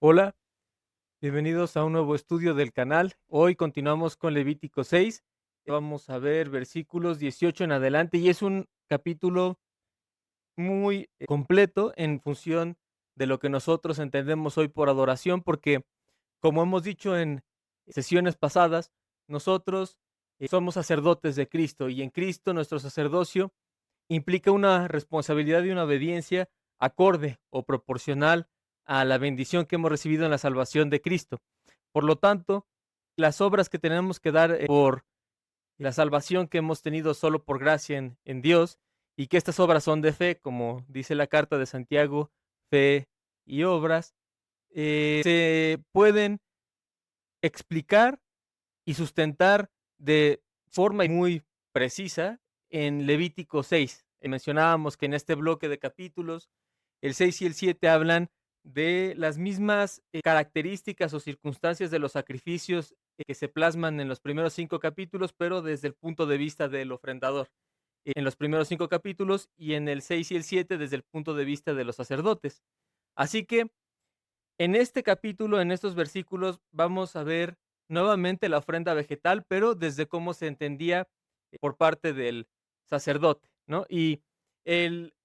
Hola, bienvenidos a un nuevo estudio del canal. Hoy continuamos con Levítico 6. Vamos a ver versículos 18 en adelante y es un capítulo muy completo en función de lo que nosotros entendemos hoy por adoración, porque como hemos dicho en sesiones pasadas, nosotros somos sacerdotes de Cristo y en Cristo nuestro sacerdocio implica una responsabilidad y una obediencia acorde o proporcional a la bendición que hemos recibido en la salvación de Cristo. Por lo tanto, las obras que tenemos que dar por la salvación que hemos tenido solo por gracia en Dios, y que estas obras son de fe, como dice la carta de Santiago, fe y obras, se pueden explicar y sustentar de forma muy precisa en Levítico 6. Mencionábamos que en este bloque de capítulos, el 6 y el 7 hablan de las mismas características o circunstancias de los sacrificios que se plasman en los primeros 5 capítulos, pero desde el punto de vista del ofrendador. En los primeros 5 capítulos y en el 6 y el 7 desde el punto de vista de los sacerdotes. Así que en este capítulo, en estos versículos, vamos a ver nuevamente la ofrenda vegetal, pero desde cómo se entendía por parte del sacerdote, ¿no? Y el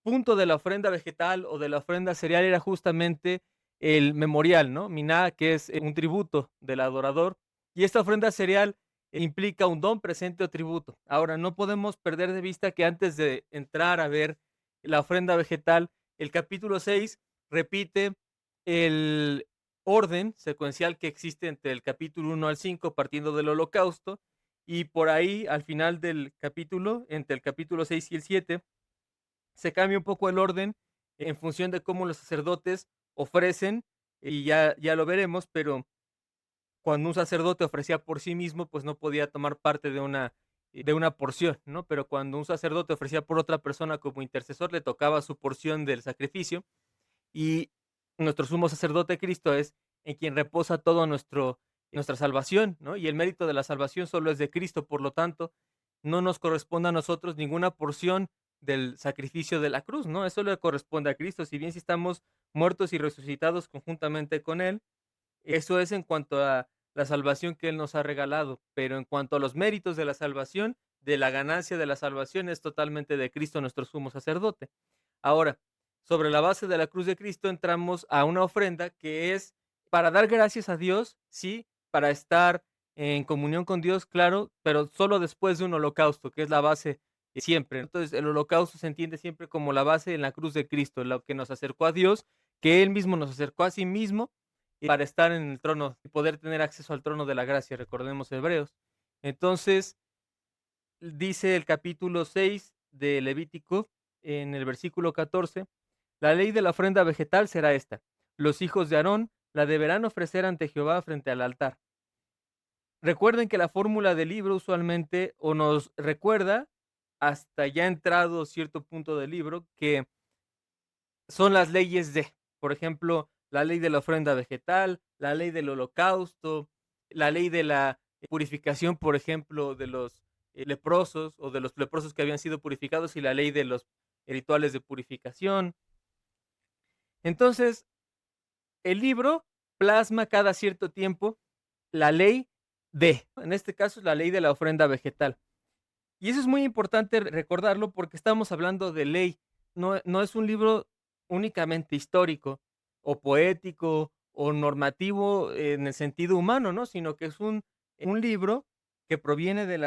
punto de la ofrenda vegetal o de la ofrenda cereal era justamente el memorial, ¿no? Miná, que es un tributo del adorador. Y esta ofrenda cereal implica un don, presente o tributo. Ahora, no podemos perder de vista que antes de entrar a ver la ofrenda vegetal, el capítulo 6 repite el orden secuencial que existe entre el capítulo 1 al 5, partiendo del holocausto, y por ahí, al final del capítulo, entre el capítulo 6 y el 7, se cambia un poco el orden en función de cómo los sacerdotes ofrecen, y ya lo veremos, pero cuando un sacerdote ofrecía por sí mismo, pues no podía tomar parte de una porción, ¿no? Pero cuando un sacerdote ofrecía por otra persona como intercesor, le tocaba su porción del sacrificio, y nuestro sumo sacerdote Cristo es en quien reposa todo nuestra salvación, ¿no? Y el mérito de la salvación solo es de Cristo, por lo tanto, no nos corresponde a nosotros ninguna porción del sacrificio de la cruz, ¿no? Eso le corresponde a Cristo. Si bien si estamos muertos y resucitados conjuntamente con Él, eso es en cuanto a la salvación que Él nos ha regalado, pero en cuanto a los méritos de la salvación, de la ganancia de la salvación, es totalmente de Cristo nuestro sumo sacerdote. Ahora, sobre la base de la cruz de Cristo entramos a una ofrenda que es para dar gracias a Dios, sí, para estar en comunión con Dios, claro, pero solo después de un holocausto, que es la base siempre. Entonces, el holocausto se entiende siempre como la base en la cruz de Cristo, lo que nos acercó a Dios, que Él mismo nos acercó a sí mismo para estar en el trono y poder tener acceso al trono de la gracia, recordemos Hebreos. Entonces, dice el capítulo 6 de Levítico, en el versículo 14, la ley de la ofrenda vegetal será esta: los hijos de Aarón la deberán ofrecer ante Jehová frente al altar. Recuerden que la fórmula del libro usualmente o nos recuerda, hasta ya entrado cierto punto del libro, que son las leyes de, por ejemplo, la ley de la ofrenda vegetal, la ley del holocausto, la ley de la purificación, por ejemplo, de los leprosos o de los leprosos que habían sido purificados, y la ley de los rituales de purificación. Entonces, el libro plasma cada cierto tiempo la ley de, en este caso, la ley de la ofrenda vegetal. Y eso es muy importante recordarlo porque estamos hablando de ley. No es un libro únicamente histórico o poético o normativo en el sentido humano, ¿no? Sino que es un libro que proviene de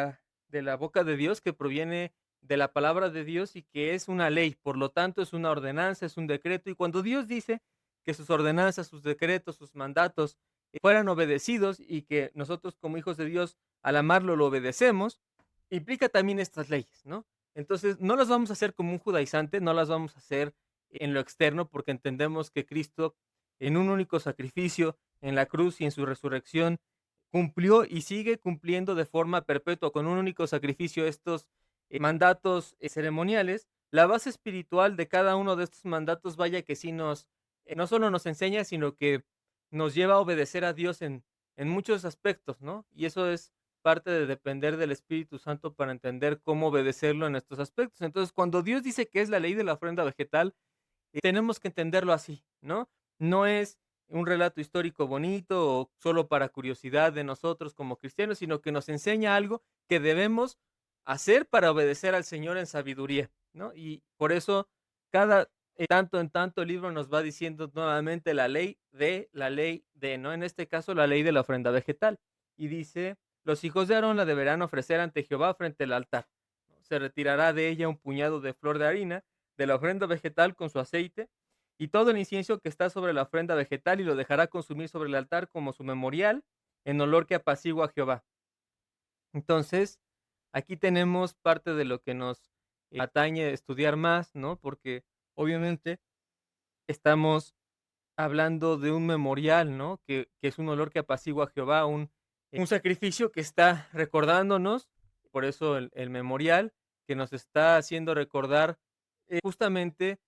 la boca de Dios, que proviene de la palabra de Dios y que es una ley. Por lo tanto, es una ordenanza, es un decreto. Y cuando Dios dice que sus ordenanzas, sus decretos, sus mandatos fueran obedecidos, y que nosotros como hijos de Dios al amarlo lo obedecemos, implica también estas leyes, ¿no? Entonces, no las vamos a hacer como un judaizante, no las vamos a hacer en lo externo, porque entendemos que Cristo, en un único sacrificio, en la cruz y en su resurrección, cumplió y sigue cumpliendo de forma perpetua con un único sacrificio estos mandatos ceremoniales. La base espiritual de cada uno de estos mandatos, vaya que sí no solo nos enseña, sino que nos lleva a obedecer a Dios en muchos aspectos, ¿no? Y eso es parte de depender del Espíritu Santo para entender cómo obedecerlo en estos aspectos. Entonces, cuando Dios dice que es la ley de la ofrenda vegetal, tenemos que entenderlo así, ¿no? No es un relato histórico bonito o solo para curiosidad de nosotros como cristianos, sino que nos enseña algo que debemos hacer para obedecer al Señor en sabiduría, ¿no? Y por eso cada tanto en tanto el libro nos va diciendo nuevamente la ley de, ¿no? En este caso, la ley de la ofrenda vegetal. Y dice: los hijos de Aarón la deberán ofrecer ante Jehová frente al altar, ¿no? Se retirará de ella un puñado de flor de harina de la ofrenda vegetal con su aceite y todo el incienso que está sobre la ofrenda vegetal, y lo dejará consumir sobre el altar como su memorial, en olor que apacigua a Jehová. Entonces, aquí tenemos parte de lo que nos atañe estudiar más, ¿no? Porque obviamente estamos hablando de un memorial, ¿no? Que es un olor que apacigua a Jehová, un sacrificio que está recordándonos, por eso el memorial, que nos está haciendo recordar justamente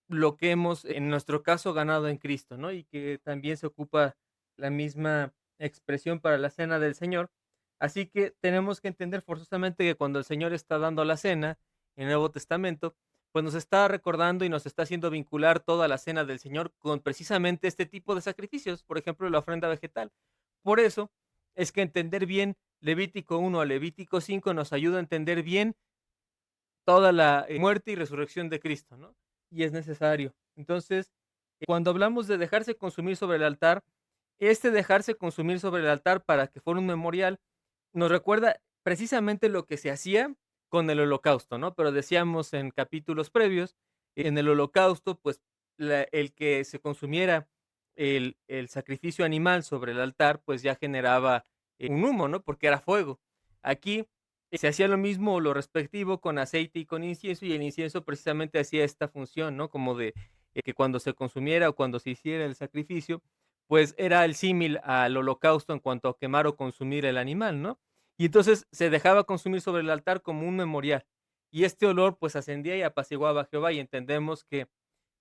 lo que hemos, en nuestro caso, ganado en Cristo, ¿no? Y que también se ocupa la misma expresión para la cena del Señor. Así que tenemos que entender forzosamente que cuando el Señor está dando la cena en el Nuevo Testamento, pues nos está recordando y nos está haciendo vincular toda la cena del Señor con precisamente este tipo de sacrificios, por ejemplo, la ofrenda vegetal. Por eso es que entender bien Levítico 1 a Levítico 5 nos ayuda a entender bien toda la muerte y resurrección de Cristo, ¿no? Y es necesario. Entonces, cuando hablamos de dejarse consumir sobre el altar, este dejarse consumir sobre el altar para que fuera un memorial, nos recuerda precisamente lo que se hacía con el holocausto, ¿no? Pero decíamos en capítulos previos, en el holocausto, pues el que se consumiera el sacrificio animal sobre el altar, pues ya generaba un humo, ¿no? Porque era fuego. Aquí se hacía lo mismo o lo respectivo con aceite y con incienso, y el incienso precisamente hacía esta función, ¿no? Como de que cuando se consumiera o cuando se hiciera el sacrificio, pues era el símil al holocausto en cuanto a quemar o consumir el animal, ¿no? Y entonces se dejaba consumir sobre el altar como un memorial. Y este olor pues ascendía y apaciguaba a Jehová, y entendemos que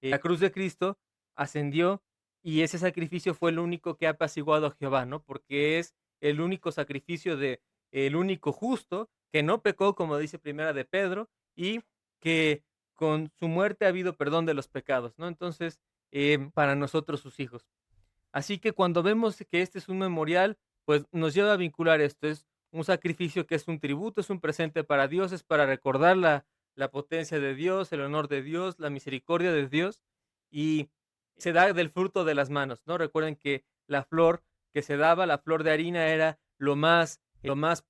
la cruz de Cristo ascendió y ese sacrificio fue el único que ha apaciguado a Jehová, ¿no? Porque es el único sacrificio de el único justo que no pecó, como dice Primera de Pedro, y que con su muerte ha habido perdón de los pecados, ¿no? Entonces, para nosotros sus hijos. Así que cuando vemos que este es un memorial, pues nos lleva a vincular esto. Es un sacrificio que es un tributo, es un presente para Dios, es para recordar la potencia de Dios, el honor de Dios, la misericordia de Dios, y se da del fruto de las manos, ¿no? Recuerden que la flor que se daba, la flor de harina, era lo más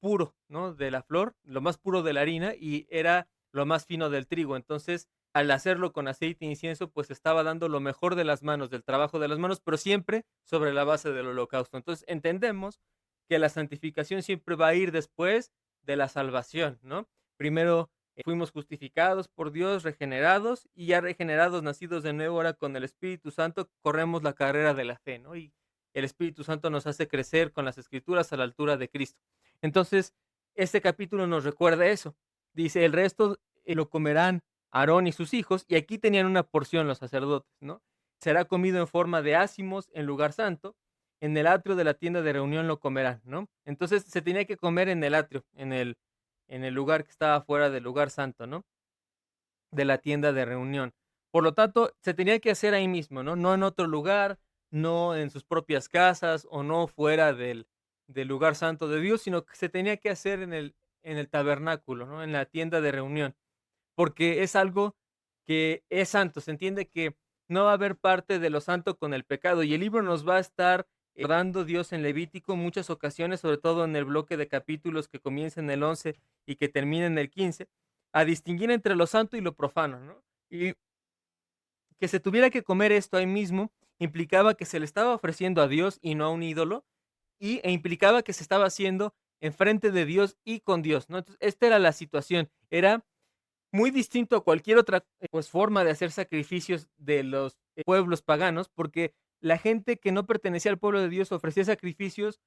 puro, ¿no? De la flor, lo más puro de la harina, y era lo más fino del trigo. Entonces, al hacerlo con aceite e incienso, pues estaba dando lo mejor de las manos, del trabajo de las manos, pero siempre sobre la base del holocausto. Entonces entendemos que la santificación siempre va a ir después de la salvación, ¿no? Primero fuimos justificados por Dios, regenerados, y ya regenerados, nacidos de nuevo, ahora con el Espíritu Santo, corremos la carrera de la fe, ¿no? Y el Espíritu Santo nos hace crecer con las Escrituras a la altura de Cristo. Entonces, este capítulo nos recuerda eso. Dice: el resto lo comerán Aarón y sus hijos, y aquí tenían una porción los sacerdotes, ¿no? Será comido en forma de ácimos en lugar santo, en el atrio de la tienda de reunión lo comerán, ¿no? Entonces se tenía que comer en el atrio, en el lugar que estaba fuera del lugar santo, ¿no? De la tienda de reunión. Por lo tanto, se tenía que hacer ahí mismo, ¿no? No en otro lugar, no en sus propias casas o no fuera del lugar santo de Dios, sino que se tenía que hacer en el tabernáculo, ¿no? En la tienda de reunión, porque es algo que es santo. Se entiende que no va a haber parte de lo santo con el pecado, y el libro nos va a estar dando Dios en Levítico en muchas ocasiones, sobre todo en el bloque de capítulos que comienza en el 11 y que termina en el 15, a distinguir entre lo santo y lo profano, ¿no? Y que se tuviera que comer esto ahí mismo implicaba que se le estaba ofreciendo a Dios y no a un ídolo, e implicaba que se estaba haciendo enfrente de Dios y con Dios, ¿no? Entonces, esta era la situación. Era muy distinto a cualquier otra, pues, forma de hacer sacrificios de los pueblos paganos, porque la gente que no pertenecía al pueblo de Dios ofrecía sacrificios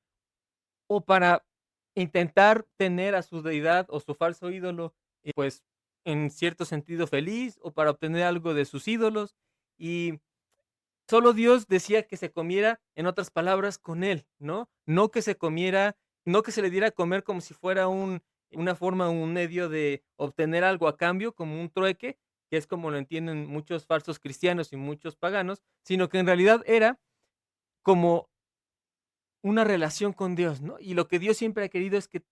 o para intentar tener a su deidad o su falso ídolo, pues, en cierto sentido feliz, o para obtener algo de sus ídolos, y solo Dios decía que se comiera, en otras palabras, con él, ¿no? No que se comiera, no que se le diera a comer como si fuera una forma, un medio de obtener algo a cambio, como un trueque, que es como lo entienden muchos falsos cristianos y muchos paganos, sino que en realidad era como una relación con Dios, ¿no? Y lo que Dios siempre ha querido es que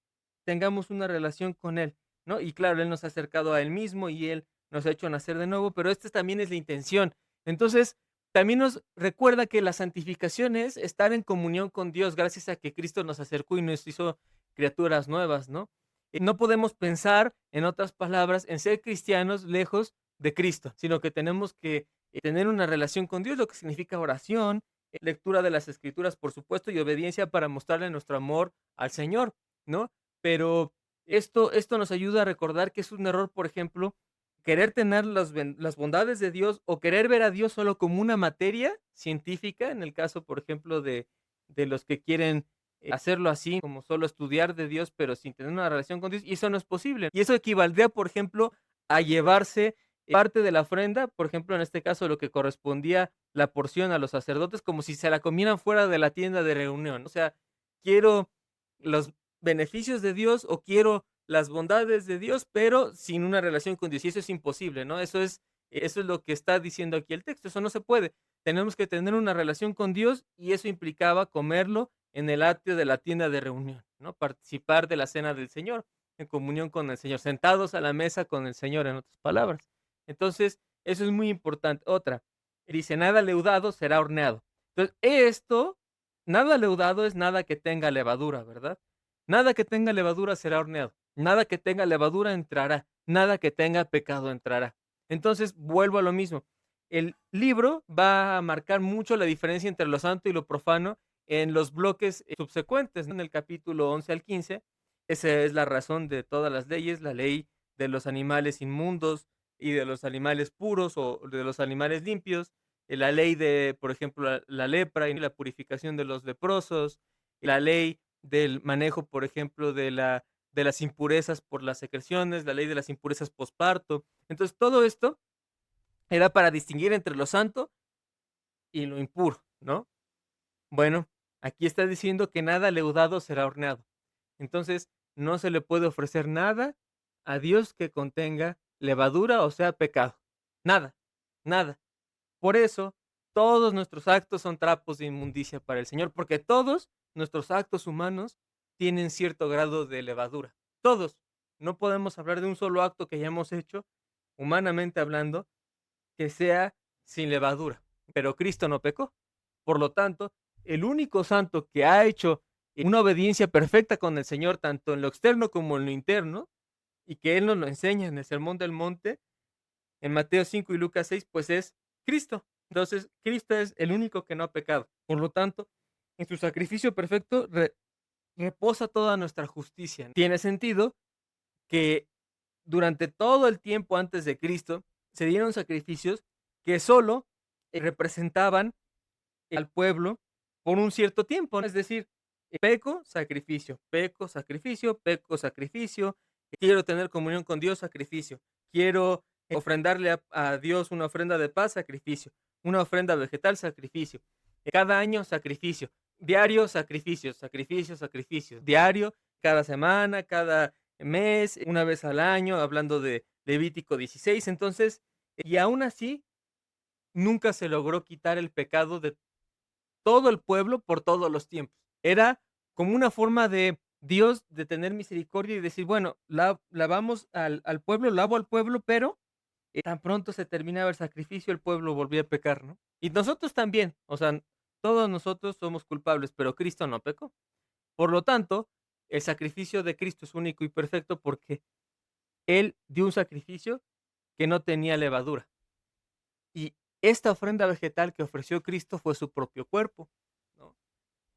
tengamos una relación con Él, ¿no? Y claro, Él nos ha acercado a Él mismo y Él nos ha hecho nacer de nuevo, pero esta también es la intención. Entonces, también nos recuerda que la santificación es estar en comunión con Dios gracias a que Cristo nos acercó y nos hizo criaturas nuevas, ¿no? No podemos pensar, en otras palabras, en ser cristianos lejos de Cristo, sino que tenemos que tener una relación con Dios, lo que significa oración, lectura de las Escrituras, por supuesto, y obediencia para mostrarle nuestro amor al Señor, ¿no? Pero esto nos ayuda a recordar que es un error, por ejemplo, querer tener las bondades de Dios o querer ver a Dios solo como una materia científica, en el caso, por ejemplo, de los que quieren hacerlo así, como solo estudiar de Dios, pero sin tener una relación con Dios, y eso no es posible. Y eso equivaldría, por ejemplo, a llevarse parte de la ofrenda, por ejemplo, en este caso, lo que correspondía la porción a los sacerdotes, como si se la comieran fuera de la tienda de reunión. O sea, quiero los beneficios de Dios o quiero las bondades de Dios, pero sin una relación con Dios. Y eso es imposible, ¿no? Eso es lo que está diciendo aquí el texto. Eso no se puede. Tenemos que tener una relación con Dios y eso implicaba comerlo en el atrio de la tienda de reunión, ¿no? Participar de la cena del Señor, en comunión con el Señor, sentados a la mesa con el Señor, en otras palabras. Entonces, eso es muy importante. Otra, dice, nada leudado será horneado. Entonces, nada leudado es nada que tenga levadura, ¿verdad? Nada que tenga levadura será horneado. Nada que tenga levadura entrará. Nada que tenga pecado entrará. Entonces, vuelvo a lo mismo. El libro va a marcar mucho la diferencia entre lo santo y lo profano en los bloques subsecuentes, ¿no? En el capítulo 11 al 15, esa es la razón de todas las leyes, la ley de los animales inmundos y de los animales puros o de los animales limpios, la ley de, por ejemplo, la lepra y la purificación de los leprosos, la ley del manejo, por ejemplo, de las impurezas por las secreciones, la ley de las impurezas posparto. Entonces, todo esto era para distinguir entre lo santo y lo impuro, ¿no? Bueno, aquí está diciendo que nada leudado será horneado. Entonces, no se le puede ofrecer nada a Dios que contenga levadura, o sea, pecado. Nada, nada. Por eso, todos nuestros actos son trapos de inmundicia para el Señor, porque todos nuestros actos humanos tienen cierto grado de levadura. Todos. No podemos hablar de un solo acto que hayamos hecho, humanamente hablando, que sea sin levadura. Pero Cristo no pecó. Por lo tanto, el único santo que ha hecho una obediencia perfecta con el Señor, tanto en lo externo como en lo interno, y que Él nos lo enseña en el Sermón del Monte, en Mateo 5 y Lucas 6, pues es Cristo. Entonces, Cristo es el único que no ha pecado. Por lo tanto, en su sacrificio perfecto reposa toda nuestra justicia. Tiene sentido que durante todo el tiempo antes de Cristo se dieron sacrificios que solo representaban al pueblo por un cierto tiempo, ¿no? Es decir, peco, sacrificio, peco, sacrificio, peco, sacrificio, quiero tener comunión con Dios, sacrificio, quiero ofrendarle a Dios una ofrenda de paz, sacrificio, una ofrenda vegetal, sacrificio, cada año, sacrificio, diario, sacrificios, sacrificios, sacrificios, diario, cada semana, cada mes, una vez al año, hablando de Levítico 16, entonces, y aún así, nunca se logró quitar el pecado de todo el pueblo por todos los tiempos. Era como una forma de Dios de tener misericordia y decir, bueno, lavamos al pueblo, lavo al pueblo, pero tan pronto se terminaba el sacrificio, el pueblo volvía a pecar, ¿no? Y nosotros también, o sea, todos nosotros somos culpables, pero Cristo no pecó. Por lo tanto, el sacrificio de Cristo es único y perfecto porque Él dio un sacrificio que no tenía levadura. Y esta ofrenda vegetal que ofreció Cristo fue su propio cuerpo, ¿no?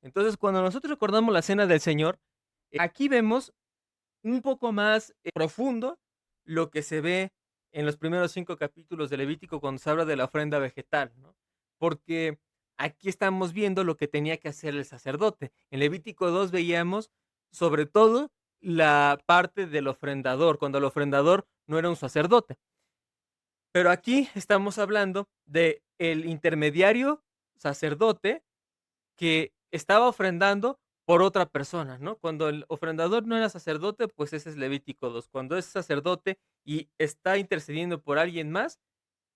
Entonces, cuando nosotros recordamos la cena del Señor, aquí vemos un poco más profundo lo que se ve en los primeros 5 capítulos de Levítico cuando se habla de la ofrenda vegetal, ¿no? Porque aquí estamos viendo lo que tenía que hacer el sacerdote. En Levítico 2 veíamos sobre todo la parte del ofrendador, cuando el ofrendador no era un sacerdote. Pero aquí estamos hablando de el intermediario sacerdote que estaba ofrendando por otra persona, ¿no? Cuando el ofrendador no era sacerdote, pues ese es Levítico 2. Cuando es sacerdote y está intercediendo por alguien más,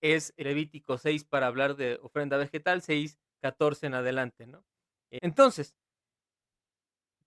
es Levítico 6 para hablar de ofrenda vegetal, 6:14 en adelante, ¿no? Entonces,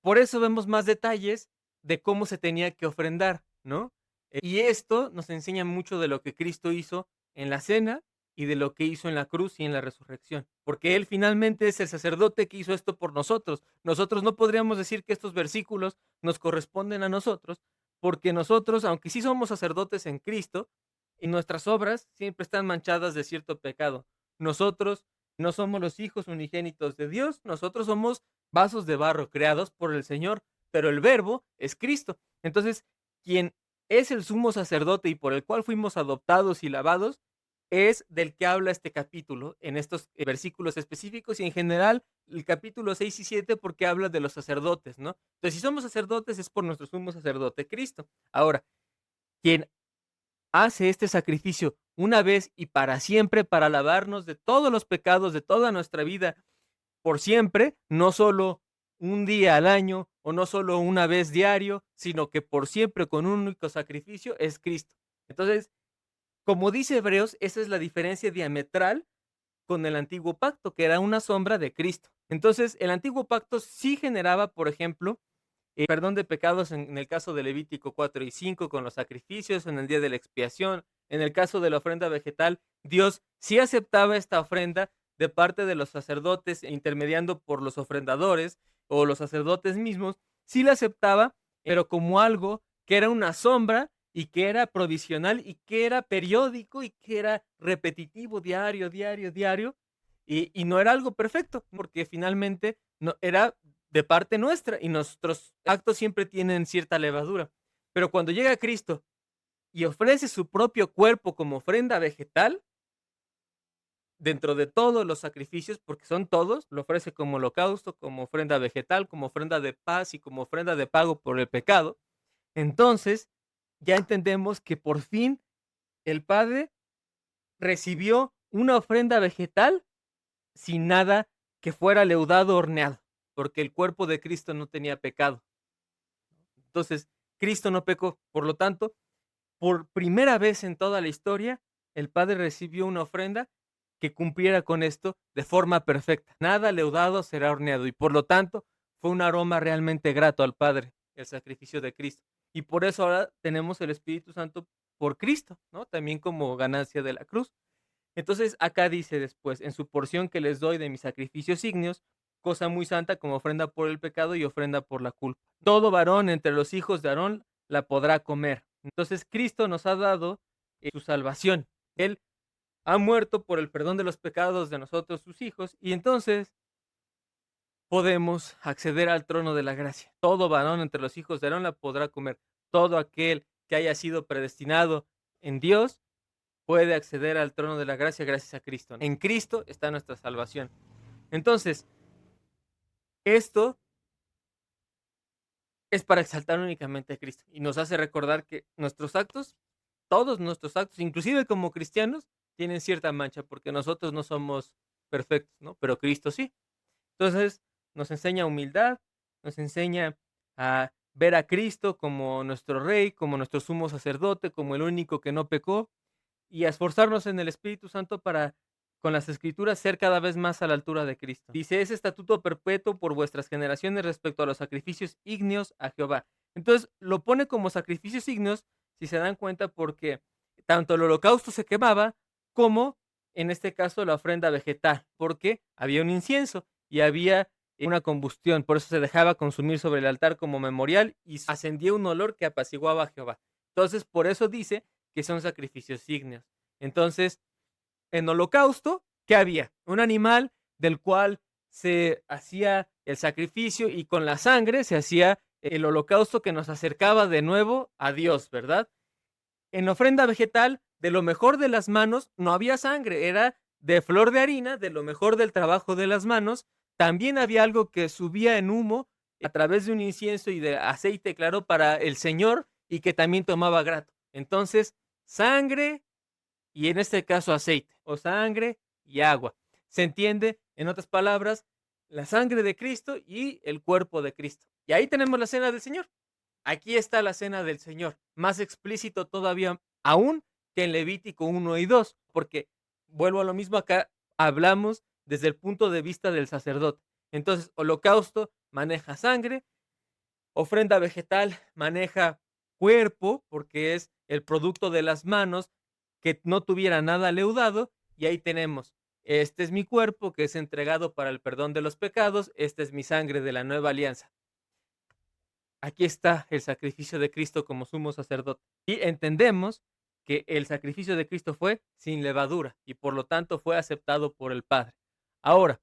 por eso vemos más detalles de cómo se tenía que ofrendar, ¿no? Y esto nos enseña mucho de lo que Cristo hizo en la cena y de lo que hizo en la cruz y en la resurrección, porque Él finalmente es el sacerdote que hizo esto por nosotros. Nosotros no podríamos decir que estos versículos nos corresponden a nosotros, porque nosotros, aunque sí somos sacerdotes en Cristo, y nuestras obras siempre están manchadas de cierto pecado. Nosotros no somos los hijos unigénitos de Dios, nosotros somos vasos de barro creados por el Señor, pero el Verbo es Cristo. Entonces, quien es el sumo sacerdote y por el cual fuimos adoptados y lavados, es del que habla este capítulo en estos versículos específicos y en general el capítulo 6 y 7 porque habla de los sacerdotes, ¿no? Entonces, si somos sacerdotes es por nuestro sumo sacerdote Cristo. Ahora, quien hace este sacrificio una vez y para siempre para lavarnos de todos los pecados de toda nuestra vida por siempre, no solo un día al año o no solo una vez diario, sino que por siempre con un único sacrificio es Cristo. Entonces, como dice Hebreos, esa es la diferencia diametral con el antiguo pacto, que era una sombra de Cristo. Entonces, el antiguo pacto sí generaba, por ejemplo, perdón de pecados en el caso de Levítico 4 y 5 con los sacrificios en el día de la expiación. En el caso de la ofrenda vegetal, Dios sí aceptaba esta ofrenda de parte de los sacerdotes, intermediando por los ofrendadores o los sacerdotes mismos, sí la aceptaba, pero como algo que era una sombra y que era provisional y que era periódico y que era repetitivo, diario, diario, diario, y no era algo perfecto, porque finalmente no, era de parte nuestra y nuestros actos siempre tienen cierta levadura. Pero cuando llega Cristo y ofrece su propio cuerpo como ofrenda vegetal, dentro de todos los sacrificios, porque son todos, lo ofrece como holocausto, como ofrenda vegetal, como ofrenda de paz y como ofrenda de pago por el pecado, entonces ya entendemos que por fin el Padre recibió una ofrenda vegetal sin nada que fuera leudado o horneado, porque el cuerpo de Cristo no tenía pecado. Entonces, Cristo no pecó, por lo tanto, por primera vez en toda la historia, el Padre recibió una ofrenda que cumpliera con esto de forma perfecta. Nada leudado será horneado y por lo tanto fue un aroma realmente grato al Padre, el sacrificio de Cristo. Y por eso ahora tenemos el Espíritu Santo por Cristo, ¿no? También como ganancia de la cruz. Entonces acá dice después, en su porción que les doy de mis sacrificios ígneos, cosa muy santa como ofrenda por el pecado y ofrenda por la culpa. Todo varón entre los hijos de Aarón la podrá comer. Entonces Cristo nos ha dado su salvación. Él ha muerto por el perdón de los pecados de nosotros, sus hijos, y entonces podemos acceder al trono de la gracia. Todo varón entre los hijos de Aarón la podrá comer. Todo aquel que haya sido predestinado en Dios puede acceder al trono de la gracia gracias a Cristo. En Cristo está nuestra salvación. Entonces, esto es para exaltar únicamente a Cristo y nos hace recordar que nuestros actos, todos nuestros actos, inclusive como cristianos, tienen cierta mancha porque nosotros no somos perfectos, ¿no? Pero Cristo sí. Entonces, nos enseña humildad, nos enseña a ver a Cristo como nuestro Rey, como nuestro sumo sacerdote, como el único que no pecó, y a esforzarnos en el Espíritu Santo para, con las Escrituras, ser cada vez más a la altura de Cristo. Dice, es estatuto perpetuo por vuestras generaciones respecto a los sacrificios ígneos a Jehová. Entonces, lo pone como sacrificios ígneos, si se dan cuenta, porque tanto el holocausto se quemaba, como, en este caso, la ofrenda vegetal, porque había un incienso y había una combustión, por eso se dejaba consumir sobre el altar como memorial y ascendía un olor que apaciguaba a Jehová. Entonces, por eso dice que son sacrificios ígneos. Entonces, en holocausto, ¿qué había? Un animal del cual se hacía el sacrificio y con la sangre se hacía el holocausto que nos acercaba de nuevo a Dios, ¿verdad? En ofrenda vegetal, de lo mejor de las manos, no había sangre, era de flor de harina, de lo mejor del trabajo de las manos. También había algo que subía en humo a través de un incienso y de aceite claro para el Señor y que también tomaba grato. Entonces, sangre y en este caso aceite, o sangre y agua. ¿Se entiende? En otras palabras, la sangre de Cristo y el cuerpo de Cristo. Y ahí tenemos la cena del Señor. Aquí está la cena del Señor, más explícito todavía aún que en Levítico 1 y 2, porque vuelvo a lo mismo, acá hablamos desde el punto de vista del sacerdote. Entonces, holocausto maneja sangre, ofrenda vegetal maneja cuerpo, porque es el producto de las manos que no tuviera nada leudado, y ahí tenemos, este es mi cuerpo que es entregado para el perdón de los pecados, esta es mi sangre de la nueva alianza. Aquí está el sacrificio de Cristo como sumo sacerdote. Y entendemos que el sacrificio de Cristo fue sin levadura y por lo tanto fue aceptado por el Padre. Ahora,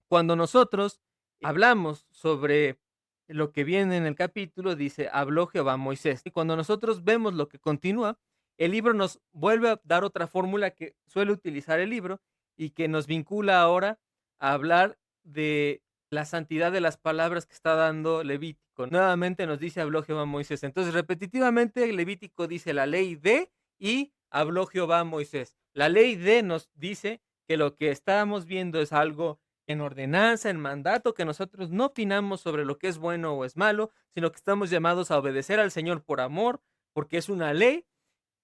cuando nosotros hablamos sobre lo que viene en el capítulo, dice, habló Jehová a Moisés. Y cuando nosotros vemos lo que continúa, el libro nos vuelve a dar otra fórmula que suele utilizar el libro y que nos vincula ahora a hablar de la santidad de las palabras que está dando Levítico. Nuevamente nos dice, habló Jehová a Moisés. Entonces, repetitivamente, Levítico dice la ley de y habló Jehová a Moisés. La ley de nos dice que lo que estábamos viendo es algo en ordenanza, en mandato, que nosotros no opinamos sobre lo que es bueno o es malo, sino que estamos llamados a obedecer al Señor por amor, porque es una ley.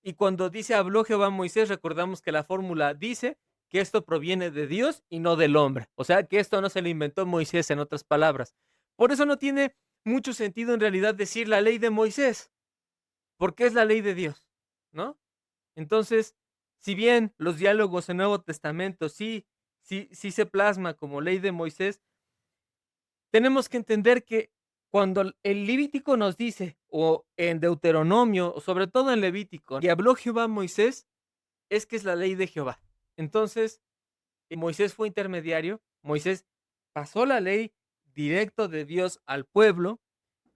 Y cuando dice habló Jehová a Moisés, recordamos que la fórmula dice que esto proviene de Dios y no del hombre. O sea, que esto no se le inventó Moisés, en otras palabras. Por eso no tiene mucho sentido en realidad decir la ley de Moisés, porque es la ley de Dios, ¿no? Entonces, si bien los diálogos en Nuevo Testamento sí se plasma como ley de Moisés, tenemos que entender que cuando el Levítico nos dice, o en Deuteronomio, o sobre todo en Levítico, que habló Jehová a Moisés, es que es la ley de Jehová. Entonces, Moisés fue intermediario, Moisés pasó la ley directo de Dios al pueblo,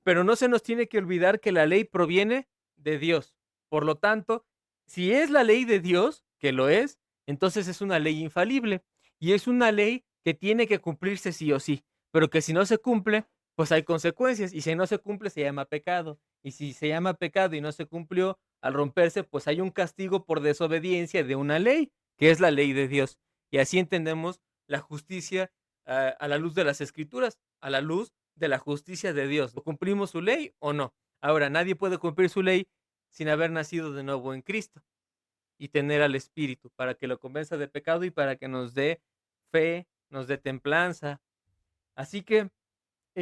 pero no se nos tiene que olvidar que la ley proviene de Dios. Por lo tanto, si es la ley de Dios, que lo es, entonces es una ley infalible y es una ley que tiene que cumplirse sí o sí, pero que si no se cumple, pues hay consecuencias y si no se cumple se llama pecado y si se llama pecado y no se cumplió al romperse, pues hay un castigo por desobediencia de una ley, que es la ley de Dios. Y así entendemos la justicia a la luz de las escrituras, a la luz de la justicia de Dios. ¿O cumplimos su ley o no? Ahora, nadie puede cumplir su ley sin haber nacido de nuevo en Cristo y tener al Espíritu para que lo convenza de pecado y para que nos dé fe, nos dé templanza. Así que,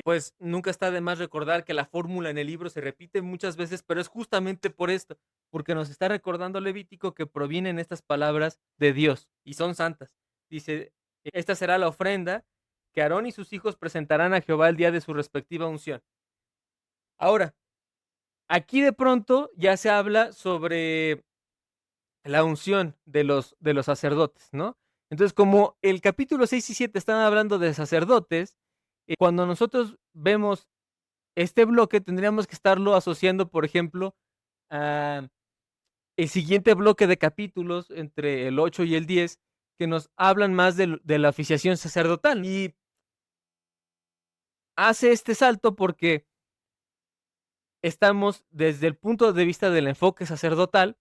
pues nunca está de más recordar que la fórmula en el libro se repite muchas veces, pero es justamente por esto, porque nos está recordando Levítico que provienen estas palabras de Dios y son santas. Dice, esta será la ofrenda que Aarón y sus hijos presentarán a Jehová el día de su respectiva unción. Ahora, aquí de pronto ya se habla sobre la unción de los sacerdotes, ¿no? Entonces, como el capítulo 6 y 7 están hablando de sacerdotes, cuando nosotros vemos este bloque, tendríamos que estarlo asociando, por ejemplo, a el siguiente bloque de capítulos entre el 8 y el 10, que nos hablan más de la oficiación sacerdotal. Y hace este salto porque estamos desde el punto de vista del enfoque sacerdotal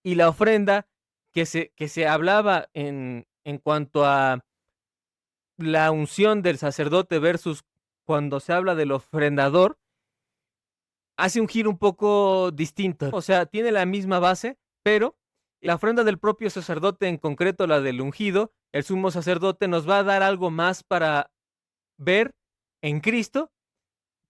y la ofrenda que se hablaba en cuanto a la unción del sacerdote versus cuando se habla del ofrendador, hace un giro un poco distinto. O sea, tiene la misma base, pero la ofrenda del propio sacerdote, en concreto la del ungido, el sumo sacerdote nos va a dar algo más para ver en Cristo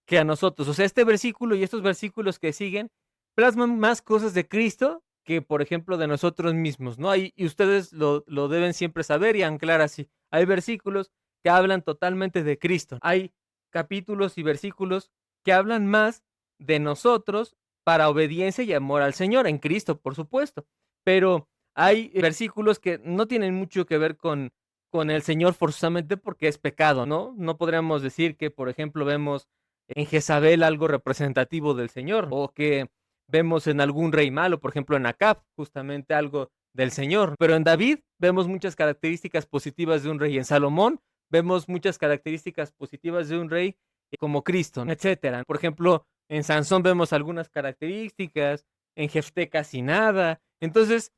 que a nosotros. O sea, este versículo y estos versículos que siguen plasman más cosas de Cristo que, por ejemplo, de nosotros mismos, ¿no? Y ustedes lo deben siempre saber y anclar así. Hay versículos que hablan totalmente de Cristo. Hay capítulos y versículos que hablan más de nosotros para obediencia y amor al Señor, en Cristo, por supuesto. Pero hay versículos que no tienen mucho que ver con el Señor forzosamente porque es pecado, ¿no? No podríamos decir que, por ejemplo, vemos en Jezabel algo representativo del Señor, o que vemos en algún rey malo, por ejemplo en Acab, justamente algo del Señor. Pero en David vemos muchas características positivas de un rey. En Salomón vemos muchas características positivas de un rey como Cristo, etcétera. Por ejemplo, en Sansón vemos algunas características, en Jefté casi nada. Entonces,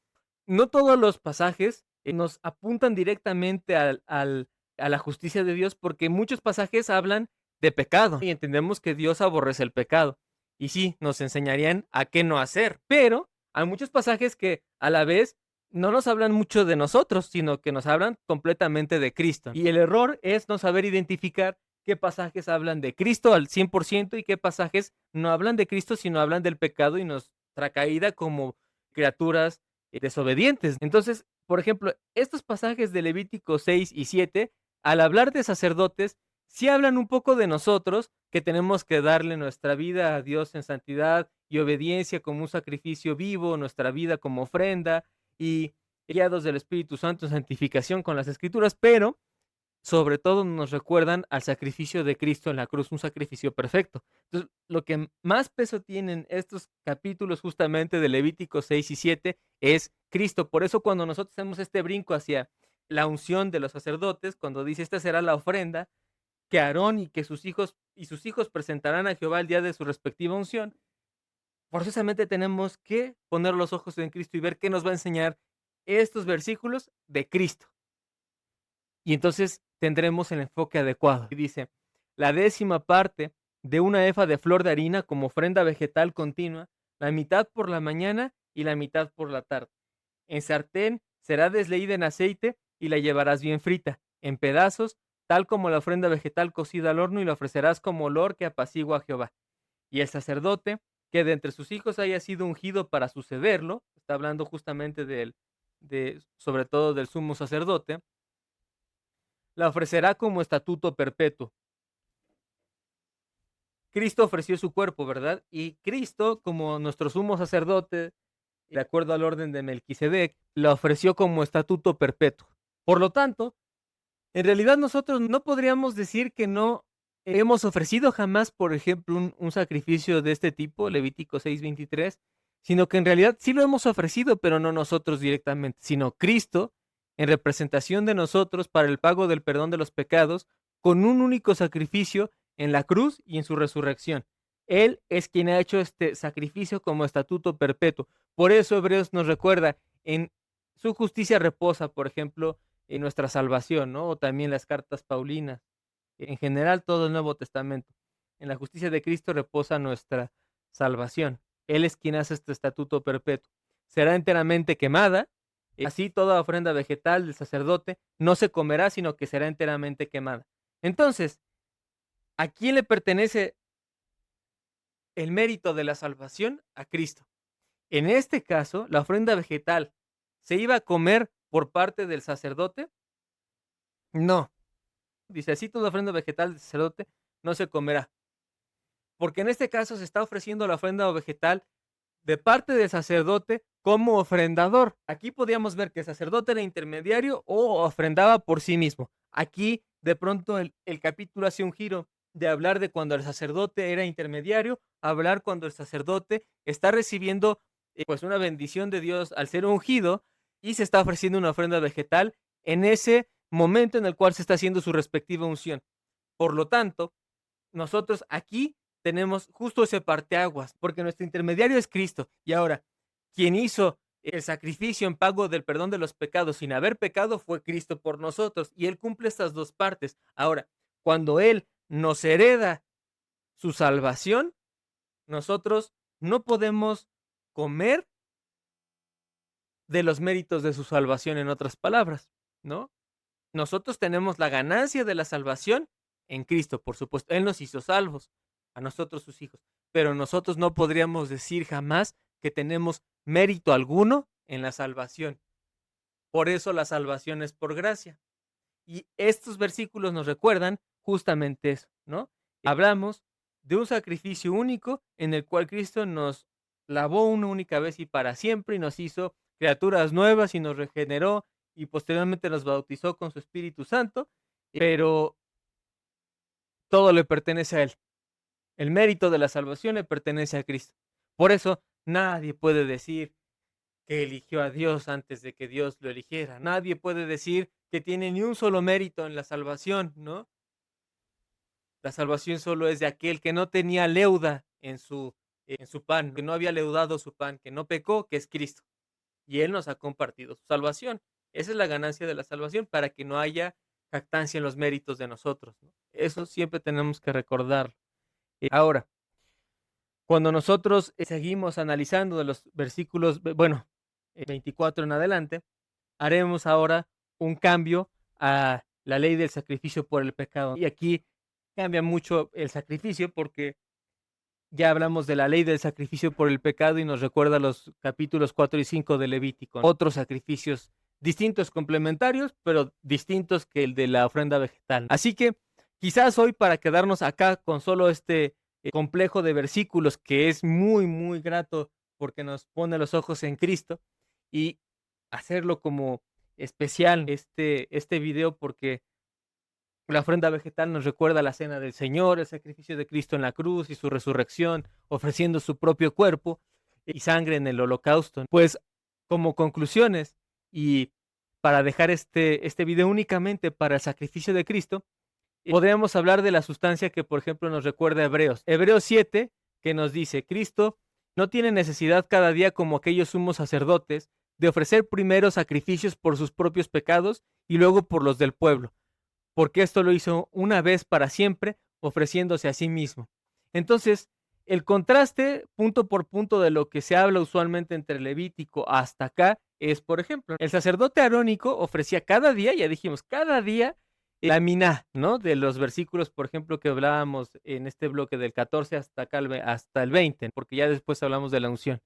no todos los pasajes nos apuntan directamente a la justicia de Dios, porque muchos pasajes hablan de pecado y entendemos que Dios aborrece el pecado. Y sí, nos enseñarían a qué no hacer, pero hay muchos pasajes que a la vez no nos hablan mucho de nosotros, sino que nos hablan completamente de Cristo. Y el error es no saber identificar qué pasajes hablan de Cristo al 100% y qué pasajes no hablan de Cristo, sino hablan del pecado y nuestra caída como criaturas desobedientes. Entonces, por ejemplo, estos pasajes de Levítico 6 y 7, al hablar de sacerdotes, sí hablan un poco de nosotros, que tenemos que darle nuestra vida a Dios en santidad y obediencia como un sacrificio vivo, nuestra vida como ofrenda y guiados del Espíritu Santo en santificación con las Escrituras, pero sobre todo nos recuerdan al sacrificio de Cristo en la cruz, un sacrificio perfecto. Entonces, lo que más peso tienen estos capítulos justamente de Levítico 6 y 7 es Cristo. Por eso cuando nosotros hacemos este brinco hacia la unción de los sacerdotes, cuando dice esta será la ofrenda que Aarón y que sus hijos presentarán a Jehová el día de su respectiva unción, forzosamente tenemos que poner los ojos en Cristo y ver qué nos va a enseñar estos versículos de Cristo. Y entonces tendremos el enfoque adecuado. Y dice, la 10ª parte de una efa de flor de harina como ofrenda vegetal continua, la mitad por la mañana y la mitad por la tarde. En sartén será desleída en aceite y la llevarás bien frita, en pedazos, tal como la ofrenda vegetal cocida al horno, y la ofrecerás como olor que apacigua a Jehová. Y el sacerdote, que de entre sus hijos haya sido ungido para sucederlo, está hablando justamente sobre todo del sumo sacerdote, la ofrecerá como estatuto perpetuo. Cristo ofreció su cuerpo, ¿verdad? Y Cristo, como nuestro sumo sacerdote, de acuerdo al orden de Melquisedec, la ofreció como estatuto perpetuo. Por lo tanto, en realidad nosotros no podríamos decir que no hemos ofrecido jamás, por ejemplo, un sacrificio de este tipo, Levítico 6:23, sino que en realidad sí lo hemos ofrecido, pero no nosotros directamente, sino Cristo en representación de nosotros para el pago del perdón de los pecados, con un único sacrificio en la cruz y en su resurrección. Él es quien ha hecho este sacrificio como estatuto perpetuo. Por eso Hebreos nos recuerda, en su justicia reposa, por ejemplo, en nuestra salvación, ¿no? O también las cartas paulinas, en general todo el Nuevo Testamento. En la justicia de Cristo reposa nuestra salvación. Él es quien hace este estatuto perpetuo. Será enteramente quemada, así toda ofrenda vegetal del sacerdote no se comerá, sino que será enteramente quemada. Entonces, ¿a quién le pertenece el mérito de la salvación? A Cristo. En este caso, la ofrenda vegetal, ¿se iba a comer por parte del sacerdote? No. Dice, así toda ofrenda vegetal del sacerdote no se comerá. Porque en este caso se está ofreciendo la ofrenda vegetal de parte del sacerdote como ofrendador. Aquí podíamos ver que el sacerdote era intermediario o ofrendaba por sí mismo. Aquí de pronto el capítulo hace un giro de hablar de cuando el sacerdote era intermediario, a hablar cuando el sacerdote está recibiendo pues una bendición de Dios al ser ungido y se está ofreciendo una ofrenda vegetal en ese momento en el cual se está haciendo su respectiva unción. Por lo tanto, nosotros aquí tenemos justo ese parteaguas, porque nuestro intermediario es Cristo. Y ahora, quien hizo el sacrificio en pago del perdón de los pecados sin haber pecado fue Cristo por nosotros. Y Él cumple estas dos partes. Ahora, cuando Él nos hereda su salvación, nosotros no podemos comer de los méritos de su salvación, en otras palabras, ¿no? Nosotros tenemos la ganancia de la salvación en Cristo, por supuesto. Él nos hizo salvos, a nosotros sus hijos. Pero nosotros no podríamos decir jamás que tenemos mérito alguno en la salvación. Por eso la salvación es por gracia. Y estos versículos nos recuerdan justamente eso, ¿no? Hablamos de un sacrificio único en el cual Cristo nos lavó una única vez y para siempre y nos hizo criaturas nuevas y nos regeneró y posteriormente nos bautizó con su Espíritu Santo, pero todo le pertenece a Él. El mérito de la salvación le pertenece a Cristo. Por eso nadie puede decir que eligió a Dios antes de que Dios lo eligiera. Nadie puede decir que tiene ni un solo mérito en la salvación, ¿no? La salvación solo es de aquel que no tenía leuda en su pan, que no había leudado su pan, que no pecó, que es Cristo. Y Él nos ha compartido su salvación. Esa es la ganancia de la salvación, para que no haya jactancia en los méritos de nosotros, ¿no? Eso siempre tenemos que recordarlo. Ahora, cuando nosotros seguimos analizando de los versículos, 24 en adelante, haremos ahora un cambio a la ley del sacrificio por el pecado. Y aquí cambia mucho el sacrificio porque ya hablamos de la ley del sacrificio por el pecado y nos recuerda los capítulos 4 y 5 de Levítico. Otros sacrificios distintos, complementarios, pero distintos que el de la ofrenda vegetal. Así que quizás hoy, para quedarnos acá con solo este complejo de versículos que es muy, muy grato porque nos pone los ojos en Cristo, y hacerlo como especial este video porque la ofrenda vegetal nos recuerda la cena del Señor, el sacrificio de Cristo en la cruz y su resurrección, ofreciendo su propio cuerpo y sangre en el holocausto. Pues, como conclusiones, y para dejar este video únicamente para el sacrificio de Cristo, podríamos hablar de la sustancia que, por ejemplo, nos recuerda Hebreos. Hebreos 7, que nos dice: Cristo no tiene necesidad cada día, como aquellos sumos sacerdotes, de ofrecer primero sacrificios por sus propios pecados y luego por los del pueblo, porque esto lo hizo una vez para siempre, ofreciéndose a sí mismo. Entonces, el contraste punto por punto de lo que se habla usualmente entre Levítico hasta acá es, por ejemplo, el sacerdote arónico ofrecía cada día, ya dijimos, cada día la miná, ¿no? De los versículos, por ejemplo, que hablábamos en este bloque del 14 hasta acá, hasta el 20, porque ya después hablamos de la unción.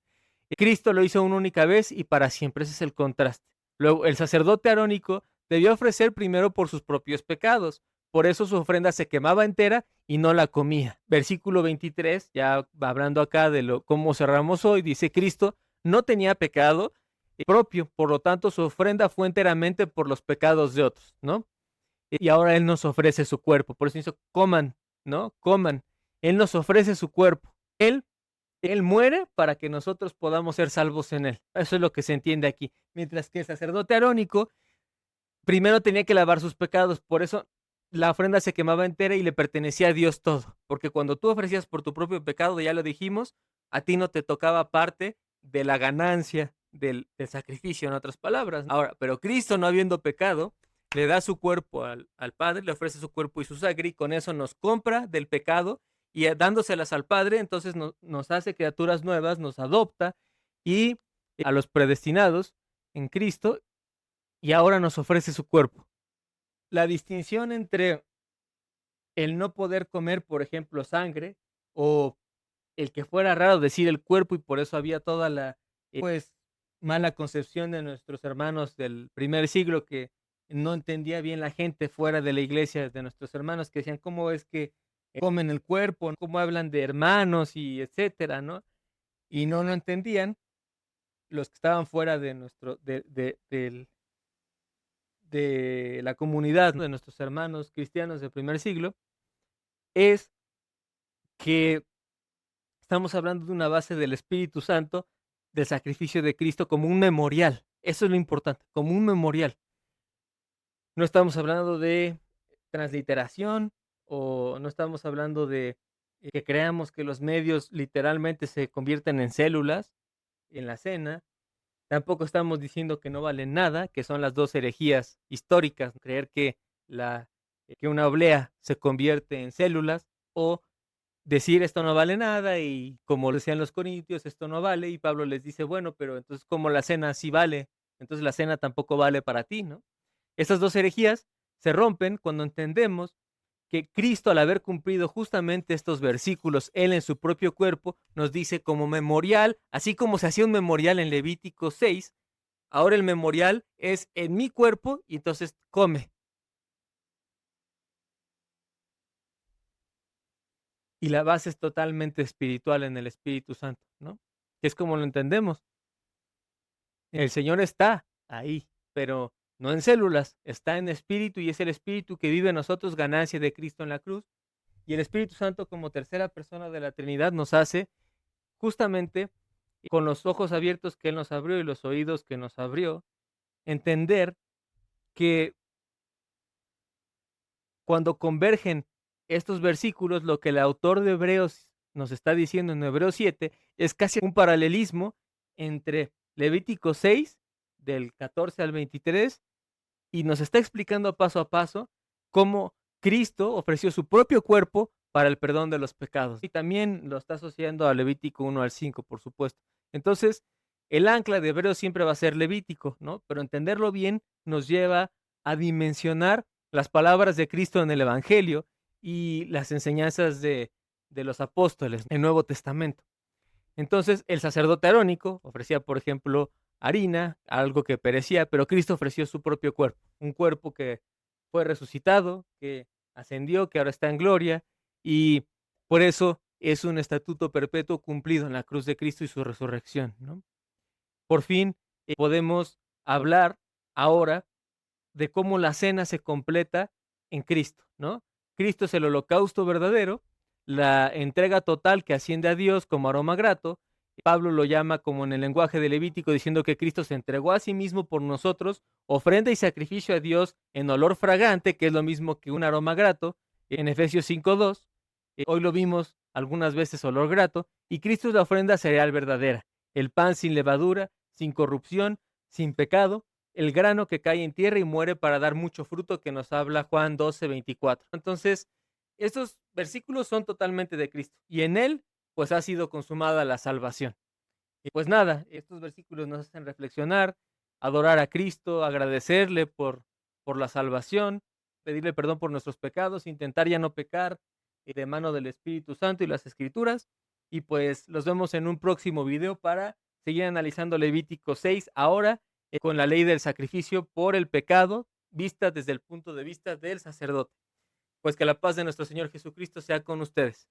Cristo lo hizo una única vez y para siempre, ese es el contraste. Luego, el sacerdote arónico debió ofrecer primero por sus propios pecados. Por eso su ofrenda se quemaba entera y no la comía. Versículo 23, ya hablando acá de cómo cerramos hoy, dice: Cristo no tenía pecado propio, por lo tanto su ofrenda fue enteramente por los pecados de otros, ¿no? Y ahora Él nos ofrece su cuerpo. Por eso dice: coman, ¿no? Coman. Él nos ofrece su cuerpo. Él muere para que nosotros podamos ser salvos en Él. Eso es lo que se entiende aquí. Mientras que el sacerdote arónico primero tenía que lavar sus pecados. Por eso la ofrenda se quemaba entera y le pertenecía a Dios todo. Porque cuando tú ofrecías por tu propio pecado, ya lo dijimos, a ti no te tocaba parte de la ganancia del sacrificio, en otras palabras. Ahora, pero Cristo, no habiendo pecado, le da su cuerpo al Padre, le ofrece su cuerpo y su sangre, y con eso nos compra del pecado, y dándoselas al Padre, entonces nos hace criaturas nuevas, nos adopta, y a los predestinados en Cristo, y ahora nos ofrece su cuerpo. La distinción entre el no poder comer, por ejemplo, sangre, o el que fuera raro decir el cuerpo, y por eso había toda la pues mala concepción de nuestros hermanos del primer siglo, que no entendía bien la gente fuera de la iglesia, de nuestros hermanos, que decían: ¿cómo es que comen el cuerpo? ¿Cómo hablan de hermanos? Y etcétera, ¿no? Y no lo entendían los que estaban fuera de nuestro, de la comunidad de nuestros hermanos cristianos del primer siglo, es que estamos hablando de una base del Espíritu Santo, del sacrificio de Cristo, como un memorial. Eso es lo importante, como un memorial. No estamos hablando de transliteración, o no estamos hablando de que creamos que los medios literalmente se convierten en células en la cena. Tampoco estamos diciendo que no valen nada, que son las dos herejías históricas: creer que una oblea se convierte en células, o decir esto no vale nada, y como decían los corintios, esto no vale, y Pablo les dice: bueno, pero entonces, como la cena sí vale, entonces la cena tampoco vale para ti, ¿no? Esas dos herejías se rompen cuando entendemos que Cristo, al haber cumplido justamente estos versículos, Él en su propio cuerpo nos dice como memorial, así como se hacía un memorial en Levítico 6, ahora el memorial es en mi cuerpo, y entonces come. Y la base es totalmente espiritual en el Espíritu Santo, ¿no? Que es como lo entendemos. El Señor está ahí, pero no en células, está en espíritu, y es el Espíritu que vive en nosotros, ganancia de Cristo en la cruz. Y el Espíritu Santo, como tercera persona de la Trinidad, nos hace justamente, con los ojos abiertos que Él nos abrió y los oídos que nos abrió, entender que cuando convergen estos versículos, lo que el autor de Hebreos nos está diciendo en Hebreos 7 es casi un paralelismo entre Levítico 6, del 14 al 23, y nos está explicando paso a paso cómo Cristo ofreció su propio cuerpo para el perdón de los pecados. Y también lo está asociando a Levítico 1 al 5, por supuesto. Entonces, el ancla de Hebreos siempre va a ser Levítico, ¿no? Pero entenderlo bien nos lleva a dimensionar las palabras de Cristo en el Evangelio y las enseñanzas de los apóstoles en el Nuevo Testamento. Entonces, el sacerdote arónico ofrecía, por ejemplo, harina, algo que perecía, pero Cristo ofreció su propio cuerpo, un cuerpo que fue resucitado, que ascendió, que ahora está en gloria, y por eso es un estatuto perpetuo cumplido en la cruz de Cristo y su resurrección, ¿no? Por fin podemos hablar ahora de cómo la cena se completa en Cristo, ¿no? Cristo es el holocausto verdadero, la entrega total que asciende a Dios como aroma grato. Pablo lo llama como en el lenguaje de Levítico, diciendo que Cristo se entregó a sí mismo por nosotros, ofrenda y sacrificio a Dios en olor fragante, que es lo mismo que un aroma grato, en Efesios 5:2. Hoy lo vimos algunas veces olor grato, y Cristo es la ofrenda cereal verdadera, el pan sin levadura, sin corrupción, sin pecado, el grano que cae en tierra y muere para dar mucho fruto, que nos habla Juan 12:24. Entonces, estos versículos son totalmente de Cristo y en él pues ha sido consumada la salvación. Y pues nada, estos versículos nos hacen reflexionar, adorar a Cristo, agradecerle por la salvación, pedirle perdón por nuestros pecados, intentar ya no pecar de mano del Espíritu Santo y las Escrituras. Y pues los vemos en un próximo video para seguir analizando Levítico 6, ahora con la ley del sacrificio por el pecado, vista desde el punto de vista del sacerdote. Pues que la paz de nuestro Señor Jesucristo sea con ustedes.